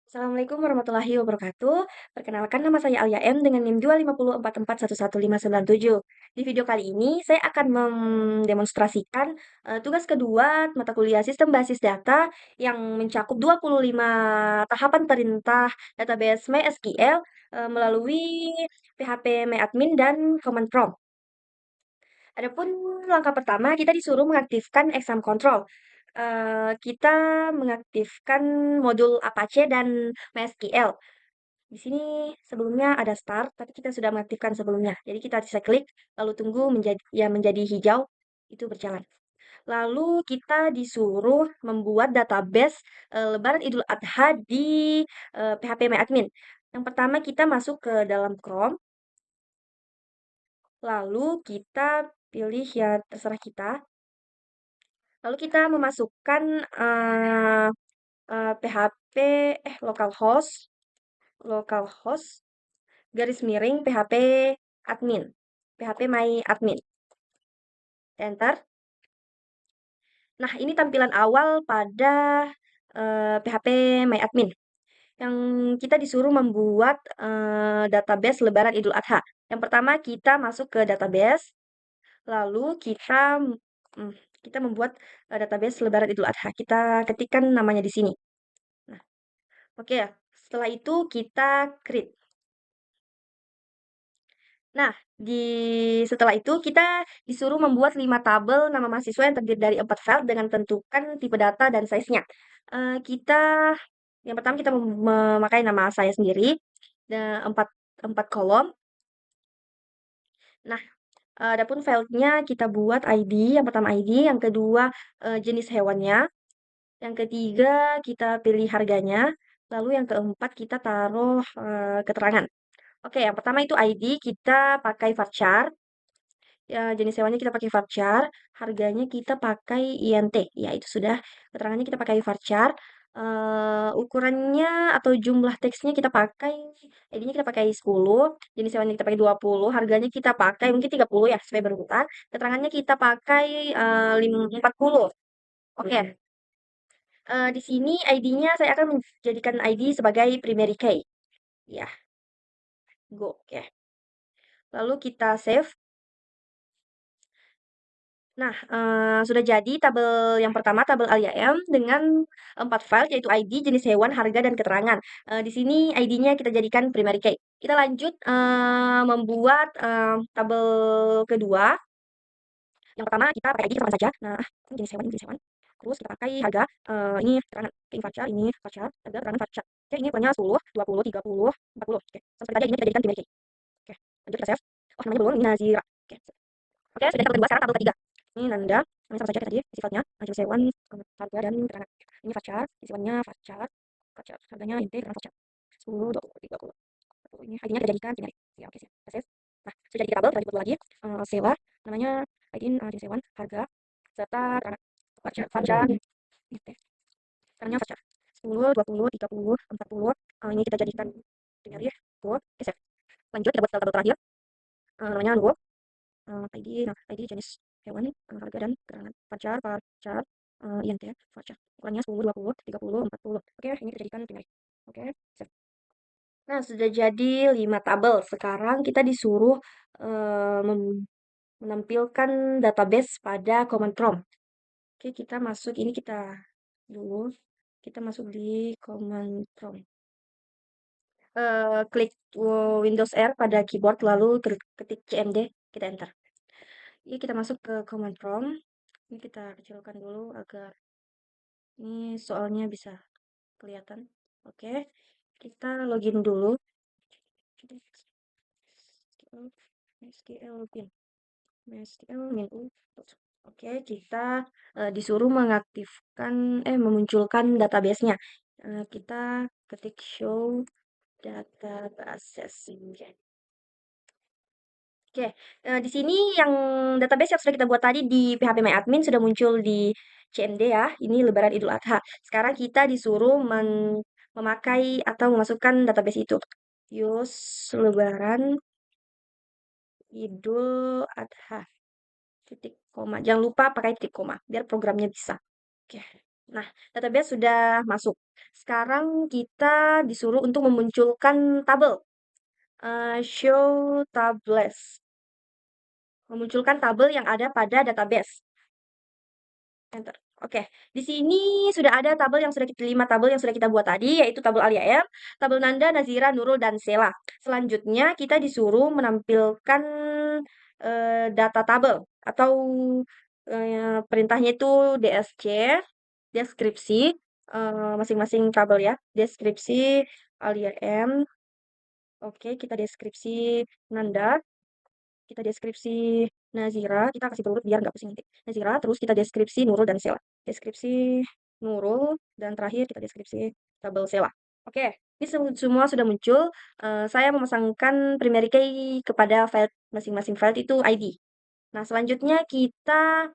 Assalamualaikum warahmatullahi wabarakatuh. Perkenalkan nama saya Alia M dengan NIM 25044111597. Di video kali ini saya akan mendemonstrasikan tugas kedua mata kuliah Sistem Basis Data yang mencakup 25 tahapan perintah database MySQL melalui PHP MyAdmin dan Command Prompt. Adapun langkah pertama kita disuruh mengaktifkan exam control. Kita mengaktifkan modul Apache dan MySQL. Di sini sebelumnya ada start, tapi kita sudah mengaktifkan sebelumnya. Jadi kita bisa klik, lalu tunggu menjadi hijau, itu berjalan. Lalu kita disuruh membuat database Lebaran Idul Adha di PHP MyAdmin. Yang pertama kita masuk ke dalam Chrome, lalu kita pilih ya terserah kita. Lalu kita memasukkan PHP localhost garis miring PHP admin, PHP my admin. Enter. Nah, ini tampilan awal pada PHP my admin yang kita disuruh membuat database Lebaran Idul Adha. Yang pertama kita masuk ke database, lalu kita membuat database Lebaran Idul Adha. Kita ketikkan namanya di sini. Nah, oke ya. Setelah itu kita create. Nah, setelah itu kita disuruh membuat 5 tabel nama mahasiswa yang terdiri dari 4 file dengan tentukan tipe data dan size-nya. Yang pertama kita memakai nama saya sendiri, dan 4 kolom. Nah, adapun filenya kita buat ID, yang pertama ID, yang kedua jenis hewannya, yang ketiga kita pilih harganya, lalu yang keempat kita taruh keterangan. Oke, yang pertama itu ID, kita pakai varchar. Ya, jenis hewannya kita pakai varchar, harganya kita pakai INT. Ya, itu sudah. Keterangannya kita pakai varchar. Ukurannya atau jumlah teksnya kita pakai, ID-nya kita pakai 10, jenis hewannya kita pakai 20, harganya kita pakai mungkin 30 ya, sesuai berurutan. Keterangannya kita pakai 40. Oke. Di sini ID-nya saya akan menjadikan ID sebagai primary key. Ya, go. Oke. Lalu kita save. Nah, sudah jadi tabel yang pertama, tabel ALIAM dengan 4 file, yaitu ID, jenis hewan, harga, dan keterangan. Di sini ID-nya kita jadikan primary key. Kita lanjut membuat tabel kedua. Yang pertama kita pakai ID sama saja. Nah, ini jenis hewan. Terus kita pakai harga, ini keterangan, ini voucher, harga, keterangan voucher. Oke, ini ukurannya 10, 20, 30, 40. Oke, seperti tadi ini kita jadikan primary key. Oke, lanjut kita save. Oh, namanya belum, ini Nazira. Oke, oke, sudah tabel kedua, sekarang tabel ketiga. Ini Nanda, namanya sama saja kayak tadi, sifatnya, jenis hewan, harga, dan keterangan. Ini voucher, sifatnya voucher, harganya inti, keterangan voucher. 10, 20, 30, 40. Ini ID-nya kita jadikan binary. Ya, oke, sih. Kita save. Nah, sudah jadi tabel, kita buat lagi. Sewa, namanya ID, jenis hewan, harga, serta keterangan. Voucher, gitu. Keterangannya voucher. 10, 20, 30, 40. Ini kita jadikan binary. Oke, save. Lanjut, kita buat tabel terakhir. Namanya logo. ID jenis hewan, harga dan keterangan. Varchar, INT, varchar. Ukurannya 10, 20, 30, 40. Oke, ini kita jadikan primary. Oke, save. Nah, sudah jadi 5 tabel. Sekarang kita disuruh menampilkan database pada command prompt. Oke, kita masuk, ini kita masuk di command prompt. Klik Windows R pada keyboard, lalu ketik CMD, kita enter. Ini kita masuk ke command prompt. Ini kita kecilkan dulu agar ini soalnya bisa kelihatan. Oke, kita login dulu. SQL Oke, kita disuruh memunculkan database-nya. Kita ketik show databases. Oke, di sini yang database yang sudah kita buat tadi di PHP MyAdmin sudah muncul di CMD ya. Ini Lebaran Idul Adha. Sekarang kita disuruh memakai atau memasukkan database itu. Use Lebaran Idul Adha. Titik koma. Jangan lupa pakai titik koma biar programnya bisa. Oke. Nah, database sudah masuk. Sekarang kita disuruh untuk memunculkan tabel. Show tables. Memunculkan tabel yang ada pada database. Enter. Oke, di sini sudah ada tabel yang sudah kita 5 tabel yang sudah kita buat tadi, yaitu tabel Alia M, tabel Nanda, Nazira, Nurul, dan Sela. Selanjutnya kita disuruh menampilkan data tabel atau perintahnya itu DSC, deskripsi masing-masing tabel ya. Deskripsi Alia M. Oke, kita deskripsi Nanda, kita deskripsi Nazira, kita kasih berurut biar nggak pusing nanti. Nazira, terus kita deskripsi Nurul dan Sela. Deskripsi Nurul, dan terakhir kita deskripsi tabel Sela. Oke, ini semua sudah muncul. Saya memasangkan primary key kepada file masing-masing file itu ID. Nah, selanjutnya kita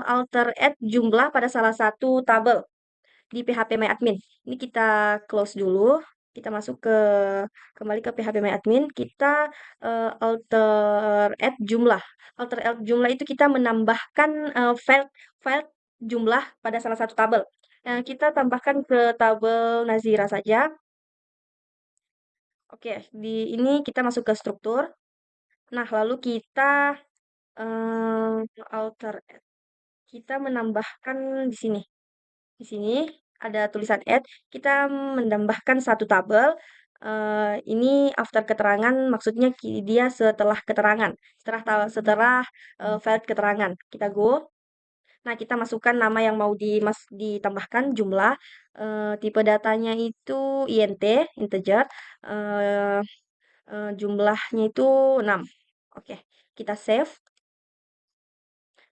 alter add jumlah pada salah satu tabel di phpMyAdmin. Ini kita close dulu. Kita masuk kembali ke phpMyAdmin. Kita alter add jumlah. Alter add jumlah itu kita menambahkan file jumlah pada salah satu tabel. Kita tambahkan ke tabel Nazira saja. Oke, di ini kita masuk ke struktur. Nah, lalu kita alter add. Kita menambahkan di sini. Di sini ada tulisan add, kita menambahkan satu tabel. Ini after keterangan, maksudnya dia setelah keterangan, setelah file keterangan. Kita go. Nah, kita masukkan nama yang mau ditambahkan, jumlah, tipe datanya itu INT, integer, eh, jumlahnya itu 6. Oke, kita save.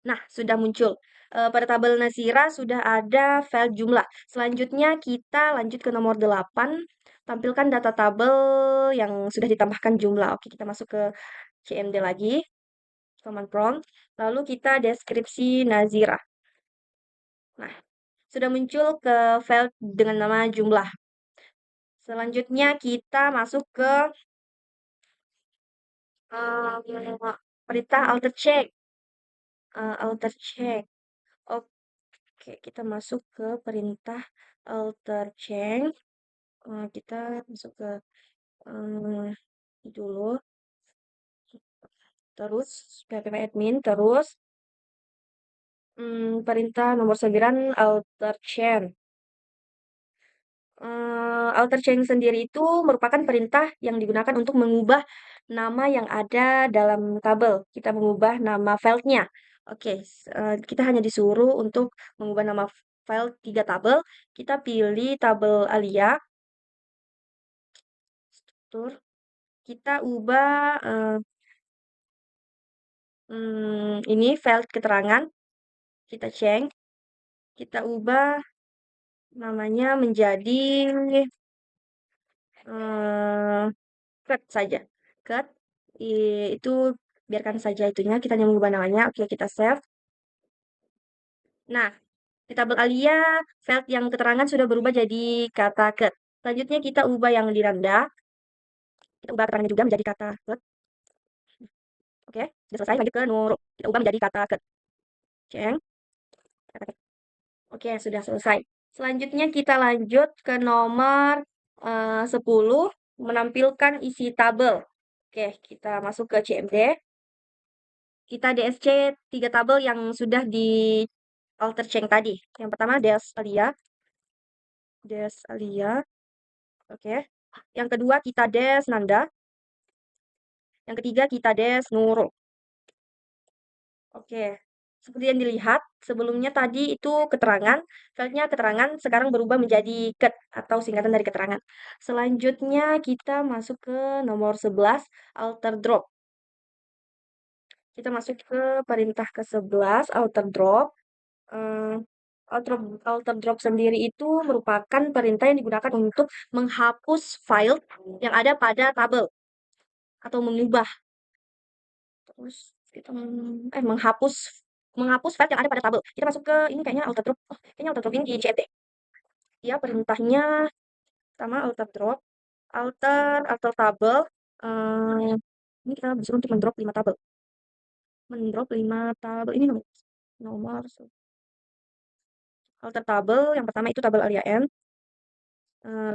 Nah, sudah muncul. Pada tabel Nazira sudah ada file jumlah. Selanjutnya kita lanjut ke nomor 8, tampilkan data tabel yang sudah ditambahkan jumlah. Oke, kita masuk ke CMD lagi, command prompt. Lalu kita deskripsi Nazira. Nah, sudah muncul ke file dengan nama jumlah. Selanjutnya kita masuk ke perintah alter check. Alter check. Oke, kita masuk ke perintah alter change. Kita masuk ke dulu, terus phpMyAdmin, terus perintah nomor 9 alter change. Alter change sendiri itu merupakan perintah yang digunakan untuk mengubah nama yang ada dalam tabel. Kita mengubah nama filenya. Oke, kita hanya disuruh untuk mengubah nama file 3 tabel. Kita pilih tabel Alia. Struktur. Kita ubah ini file keterangan. Kita change. Kita ubah namanya menjadi cut saja. Cut itu biarkan saja itunya. Kita hanya mengubah namanya. Oke, kita save. Nah, di tabel Alia, file yang keterangan sudah berubah jadi kata cut. Selanjutnya kita ubah yang di Nanda. Kita ubah keterangannya juga menjadi kata cut. Oke, sudah selesai. Lanjut ke Nurul. Kita ubah menjadi kata cut. Ceng. Kata cut. Oke, sudah selesai. Selanjutnya kita lanjut ke nomor 10, menampilkan isi tabel. Oke, kita masuk ke CMD. Kita DSC 3 tabel yang sudah di alter change tadi. Yang pertama Des Alia. Des Alia. Oke. Yang kedua kita Des Nanda. Yang ketiga kita Des Nurul. Oke. Seperti yang dilihat, sebelumnya tadi itu keterangan, filenya keterangan, sekarang berubah menjadi ket atau singkatan dari keterangan. Selanjutnya kita masuk ke nomor 11, alter drop. Kita masuk ke perintah ke-11, alter drop. Alter drop sendiri itu merupakan perintah yang digunakan untuk menghapus file yang ada pada tabel atau mengubah. Terus kita menghapus file yang ada pada tabel. Kita masuk ke ini kayaknya alter drop. Oh, kayaknya alter drop ini di CMD. Ya, perintahnya pertama alter drop, alter tabel. Eh, ini kita disuruh untuk mendrop 5 tabel. Mendrop 5 tabel ini nomor alter tabel. Yang pertama itu tabel Alia M.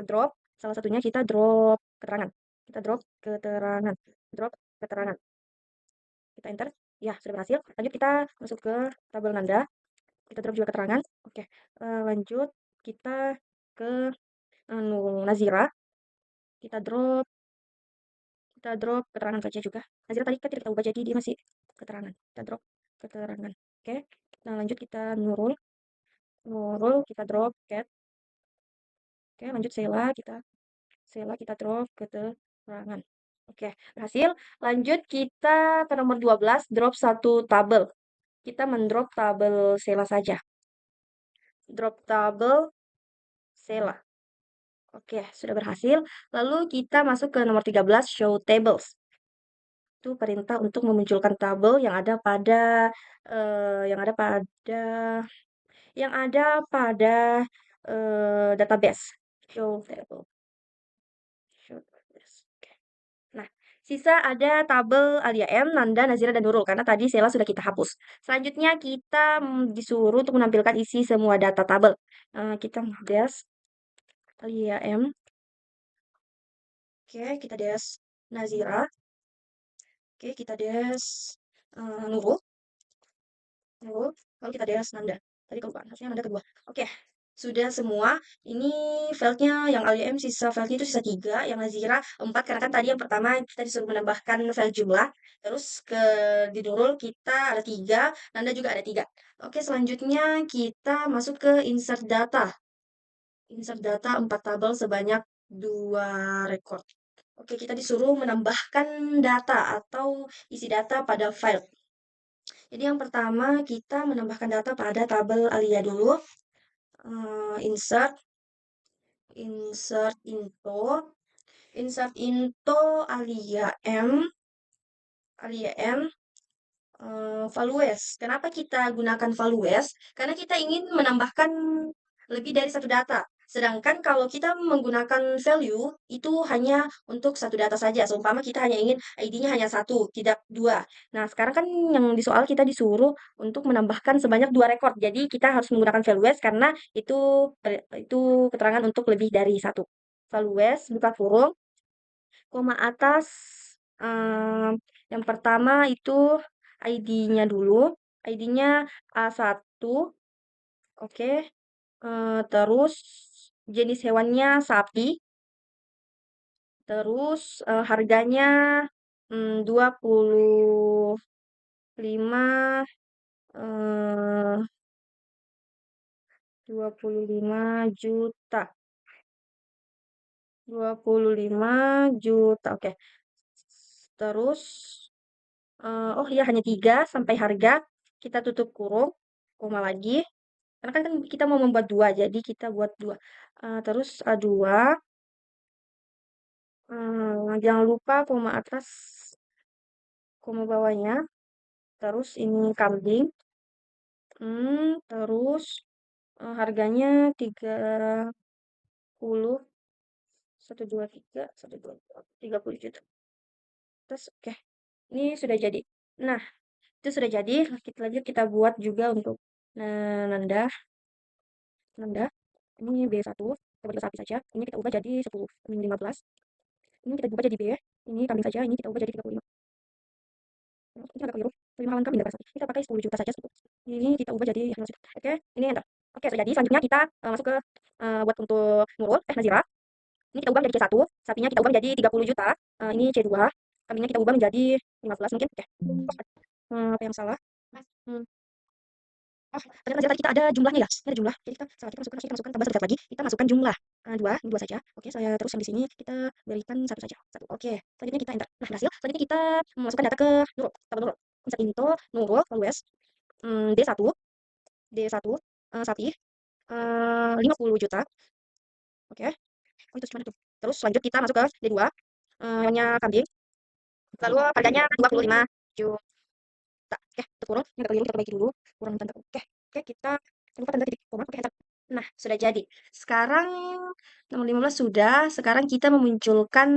drop, salah satunya kita drop keterangan. Kita drop keterangan. Drop keterangan. Kita enter. Ya, sudah berhasil. Lanjut kita masuk ke tabel nanda. Kita drop juga keterangan. Oke, lanjut kita ke Nazira. Kita drop keterangan saja juga. Nazira tadi kan tidak kita ubah jadi dia masih keterangan. Kita drop keterangan. Oke. Nah, lanjut kita Nurul. Nurul kita drop cat. Oke, lanjut Sela kita drop keterangan. Oke, berhasil. Lanjut kita ke nomor 12, drop satu tabel. Kita mendrop tabel Sela saja. Drop tabel Sela. Oke, sudah berhasil. Lalu kita masuk ke nomor 13, show tables. Itu perintah untuk memunculkan tabel yang ada pada database. Show table. Show tables. Oke. Nah, sisa ada tabel Alia M, Nanda, Nazira, dan Nurul. Karena tadi Sela sudah kita hapus. Selanjutnya kita disuruh untuk menampilkan isi semua data tabel. Kita des Alia M. Oke, kita des Nazira. Oke, kita des Nurul. Nurul. Lalu kita des Nanda. Tadi kelupaan, harusnya Nanda kedua. Oke, sudah semua. Ini filenya yang Alia M sisa filenya itu sisa 3, yang Nazira 4 karena kan tadi yang pertama kita disuruh menambahkan file jumlah. Terus di Nurul kita ada 3, Nanda juga ada 3. Oke, selanjutnya kita masuk ke insert data. Insert data 4 tabel sebanyak 2 record. Oke, kita disuruh menambahkan data atau isi data pada file. Jadi yang pertama kita menambahkan data pada tabel Alia dulu. Insert into Alia M values. Kenapa kita gunakan values? Karena kita ingin menambahkan lebih dari satu data. Sedangkan kalau kita menggunakan value, itu hanya untuk satu data saja. Seumpama kita hanya ingin ID-nya hanya satu, tidak dua. Nah, sekarang kan yang di soal kita disuruh untuk menambahkan sebanyak 2 record. Jadi kita harus menggunakan values karena itu keterangan untuk lebih dari satu. Values, buka kurung, koma atas, yang pertama itu ID-nya dulu. ID-nya A1. Oke. Terus jenis hewannya sapi. Terus harganya 25 eh, 25 juta. 25 juta. Oke. Terus oh ya hanya 3 sampai harga kita tutup kurung, koma lagi. Karena kan kita mau membuat 2, jadi kita buat 2. Terus A2. Jangan lupa koma atas, koma bawahnya. Terus ini kambing. Terus harganya 30, 123, 30 juta. Terus oke. Ini sudah jadi. Nah, itu sudah jadi. Kita lanjut kita buat juga untuk Nanda. Ini B1. Kita buat sapi saja. Ini kita ubah jadi 10, 15. Ini kita ubah jadi B. Ini kambing saja. Ini kita ubah jadi 35. Ini agak keliru. 5 halaman kambing sapi. Kita pakai 10 juta saja. Ini kita ubah jadi oke, ini enter. Oke, sudah jadi. Selanjutnya kita masuk ke buat untuk Nurul, Nazira. Ini kita ubah menjadi C1, sapinya kita ubah menjadi 30 juta. Ini C2, kambingnya kita ubah menjadi 15 mungkin. Oke. Apa yang salah? Hmm. Oh, ternyata tadi kita ada jumlahnya ya. Ini ada jumlah. Jadi kita salah, kita masukkan tambah satu lagi. Kita masukkan jumlah. 2 saja. Oke, saya terus yang di sini kita berikan 1 saja. 1. Oke. Selanjutnya kita enter. Nah, berhasil. Selanjutnya kita memasukkan data ke Nurul. Tabel Nurul. Insert into Nurul, values. D1. D1. Sapi. 50 juta. Oke. Oh, itu cuma itu. Terus lanjut kita masuk ke D2. Hewannya kambing. Lalu harganya 25 juta. Oke, itu kurung. Ini agak keliru, kita perbaiki dulu. Kurang tanda. Oke, kita lupa tanda titik koma. Oke, enter. Nah, sudah jadi. Sekarang nomor 15 sudah. Sekarang kita memunculkan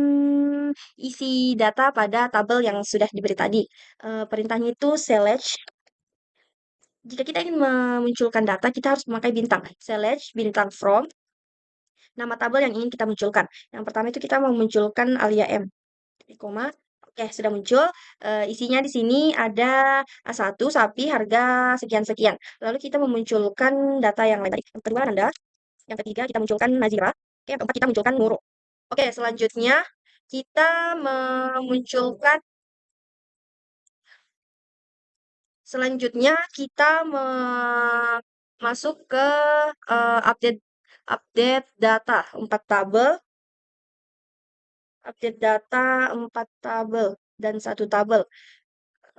isi data pada tabel yang sudah diberi tadi. Perintahnya itu select. Jika kita ingin memunculkan data, kita harus memakai bintang. Select bintang from. nama tabel yang ingin kita munculkan. Yang pertama itu kita mau munculkan Alia M. Titik koma. Oke, sudah muncul. Isinya di sini ada A1, sapi, harga sekian-sekian. Lalu kita memunculkan data yang lain tadi. Yang kedua, Nanda. Yang ketiga, kita munculkan Nazira. Oke, yang keempat, kita munculkan Nurul. Oke, selanjutnya kita memunculkan Selanjutnya kita masuk ke update update data 4 tabel, update data 4 tabel dan satu tabel.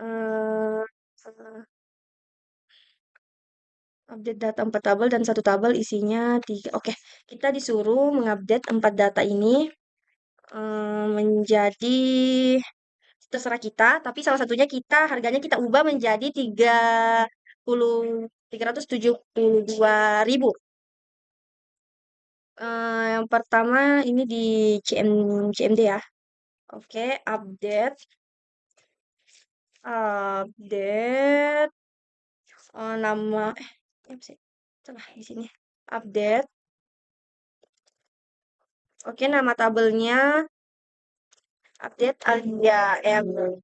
Eh, Update data 4 tabel dan satu tabel isinya 3. Oke, kita disuruh mengupdate 4 data ini menjadi terserah kita, tapi salah satunya harganya kita ubah menjadi 372.000. Yang pertama ini di CMD ya. Oke, update nama apa sih? Salah di sini. Update. Oke, nama tabelnya update Alia M.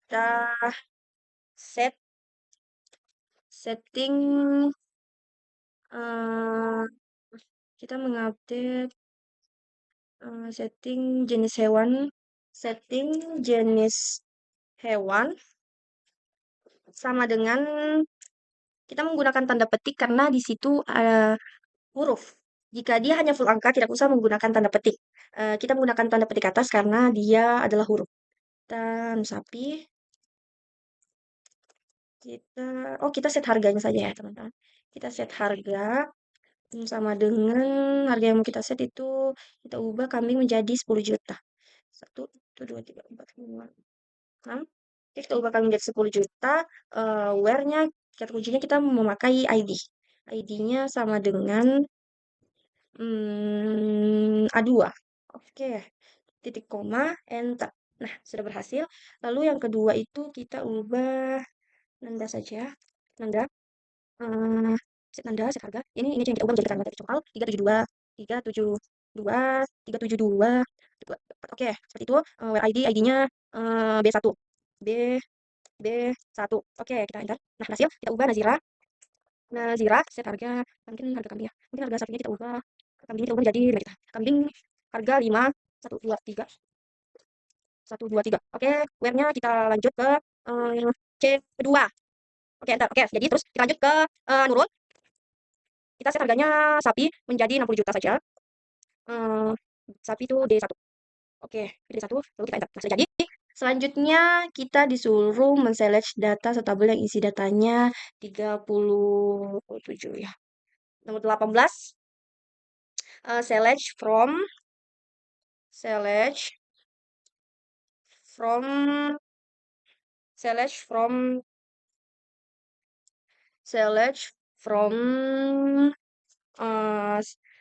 Kita setting eh, kita mengupdate setting jenis hewan, setting jenis hewan sama dengan kita menggunakan tanda petik karena di situ ada huruf. Jika dia hanya full angka, tidak usah menggunakan tanda petik. Kita menggunakan tanda petik atas karena dia adalah huruf. Dan sapi, kita set harganya saja ya, teman-teman. Kita set harga sama dengan harga yang mau kita set itu kita ubah kambing menjadi 10 juta. 1, 2, 3, 4, 5, 6. Oke, kita ubah kambing menjadi 10 juta. Where-nya, kata kuncinya kita memakai ID. ID-nya sama dengan A2. Oke, titik koma, enter. Nah, sudah berhasil. Lalu yang kedua itu kita ubah Nanda saja. Nanda. eh Set Nanda, set harga. Ini aja yang kita ubah menjadi tanda soal 372, 372, 372. Oke, seperti itu. Where ID, ID-nya B1. B B1. Oke, kita enter. Nah, berhasil. Kita ubah Nazira. Nazira, set harga. Mungkin harga kambing ya. Mungkin harga sapinya kita ubah. Kambing kita ubah jadi lima kita. Kambing harga 5, 1, 2, 3. 1, 2, 3. Oke, where-nya kita lanjut ke C kedua. Oke, enter. Oke, jadi terus kita lanjut ke Nurul. Kita set harganya sapi menjadi 60 juta saja. Eh, Sapi itu D1. Oke, D1. Lalu kita enter. Nah, sudah jadi. Selanjutnya kita disuruh men-select data setabel yang isi datanya 37 ya. Nomor 18. Select from select from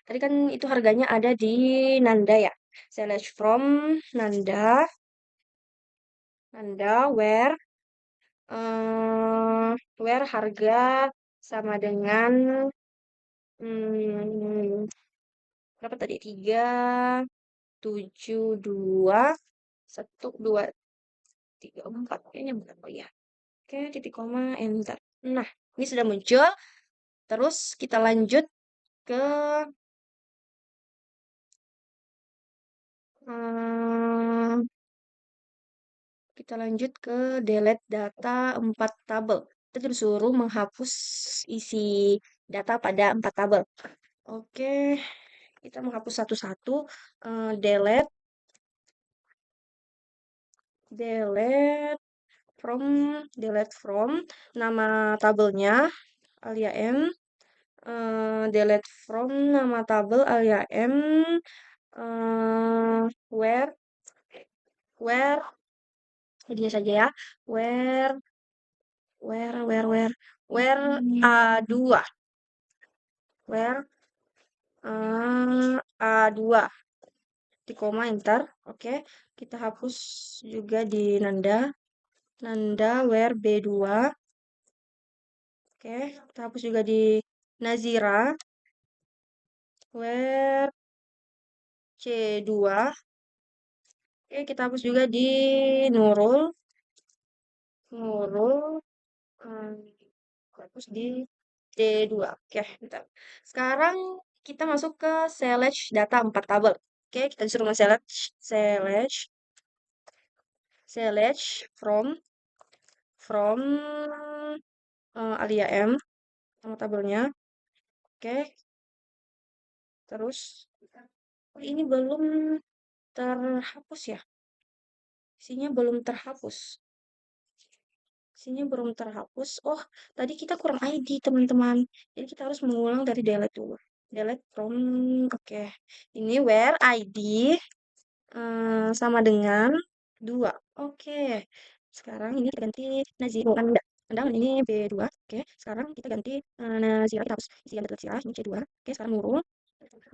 tadi kan itu harganya ada di Nanda ya. Select from Nanda where harga sama dengan berapa tadi? 372 1 2 3 4 kayaknya bukan. Oh ya. Oke, titik koma, enter. Nah, ini sudah muncul. Terus kita lanjut ke delete data 4 tabel. Kita disuruh menghapus isi data pada 4 tabel. Oke, kita menghapus satu-satu. Delete from nama tabelnya Alia M. Delete from nama tabel Alia M. Where jadinya saja ya. Where A2. Where A2. Di koma enter. Oke, kita hapus juga di Nanda where B2. Oke, kita hapus juga di Nazira where C2. Oke, kita hapus juga di Nurul. Nurul. Hmm, hapus di D2. Oke, bentar. Sekarang kita masuk ke select data 4 tabel. Oke, kita disuruh select from Alia M nama tabelnya. Oke, terus oh, ini belum terhapus ya. Isinya belum terhapus. Isinya belum terhapus. Oh, tadi kita kurang ID, teman-teman. Jadi kita harus mengulang dari delete dulu. Delete from, oke. Ini where ID sama dengan 2. Oke. Sekarang ini kita ganti Nazira. Bukan, enggak. Anda ini B2. Oke. Sekarang kita ganti Nazira. Kita hapus isi yang Nazira. Ini C2. Oke. Sekarang Nurul.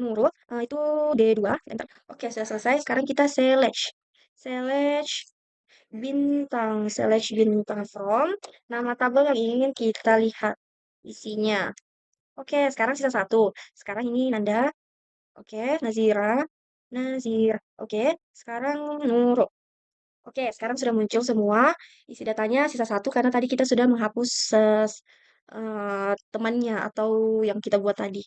Nurul. Itu D2. Enter. Oke. Sudah selesai. Sekarang kita select. Select bintang from nama tabel yang ingin kita lihat isinya. Oke, sekarang sisa satu. Sekarang ini Nanda. Oke, Nazira. Oke, sekarang Nurul. Oke, sekarang sudah muncul semua isi datanya sisa satu karena tadi kita sudah menghapus temannya atau yang kita buat tadi.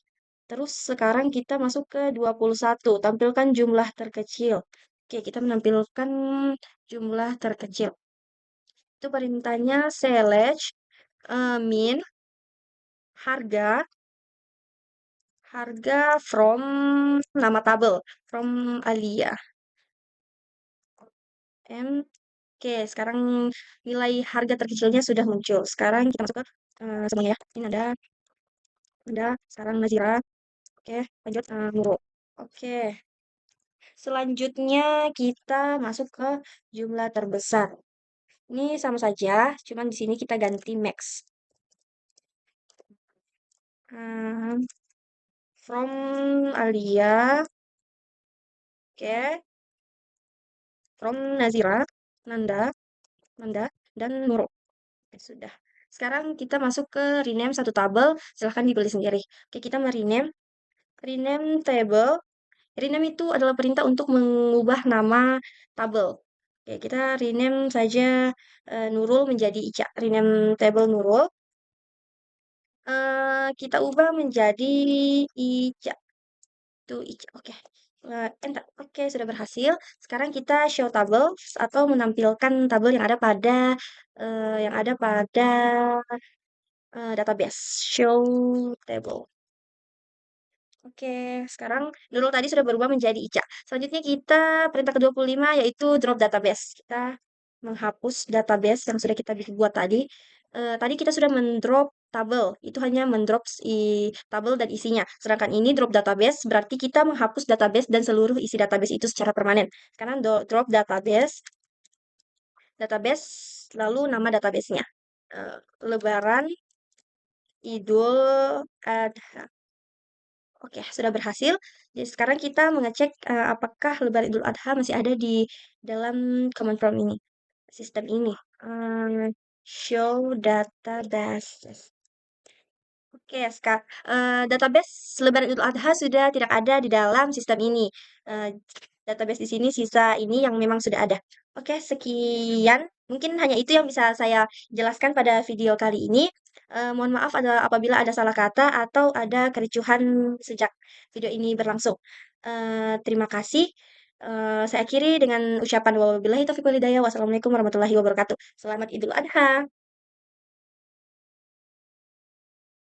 Terus sekarang kita masuk ke 21. Tampilkan jumlah terkecil. Oke, kita menampilkan jumlah terkecil. Itu perintahnya select min harga from nama tabel from Alia M. Oke, sekarang nilai harga terkecilnya sudah muncul. Sekarang kita masuk ke semuanya ya. Ini ada sekarang Nazira. Oke, lanjut Nurul. Oke. Selanjutnya kita masuk ke jumlah terbesar. Ini sama saja, cuman di sini kita ganti max. From Alia. Oke. From Nazira, Nanda, dan Nurul. Oke, sudah. Sekarang kita masuk ke rename satu tabel. Silahkan dipilih sendiri. Oke, kita rename table. Rename itu adalah perintah untuk mengubah nama tabel. Oke, kita rename saja Nurul menjadi Ica. Rename table Nurul. Kita ubah menjadi Ica. Itu Ica. Oke. Enter. Oke, sudah berhasil. Sekarang kita show tabel atau menampilkan tabel yang ada pada database. Show table. Oke, sekarang Nurul tadi sudah berubah menjadi Ica. Selanjutnya kita perintah ke-25 yaitu drop database. Kita menghapus database yang sudah kita buat tadi. Tadi kita sudah mendrop tabel. Itu hanya mendrop tabel dan isinya. Sedangkan ini drop database berarti kita menghapus database dan seluruh isi database itu secara permanen. Sekarang drop database lalu nama databasenya. Lebaran Idul Adha. Oke, sudah berhasil. Jadi sekarang kita mengecek apakah Lebaran Idul Adha masih ada di dalam command prompt ini, sistem ini. Show database. Oke, database Lebaran Idul Adha sudah tidak ada di dalam sistem ini. Database di sini sisa ini yang memang sudah ada. Oke, sekian. Mungkin hanya itu yang bisa saya jelaskan pada video kali ini. Mohon maaf apabila ada salah kata atau ada kericuhan sejak video ini berlangsung. Terima kasih. Saya akhiri dengan ucapan wabillahi taufiq wal hidayah. Wassalamualaikum warahmatullahi wabarakatuh. Selamat Idul Adha.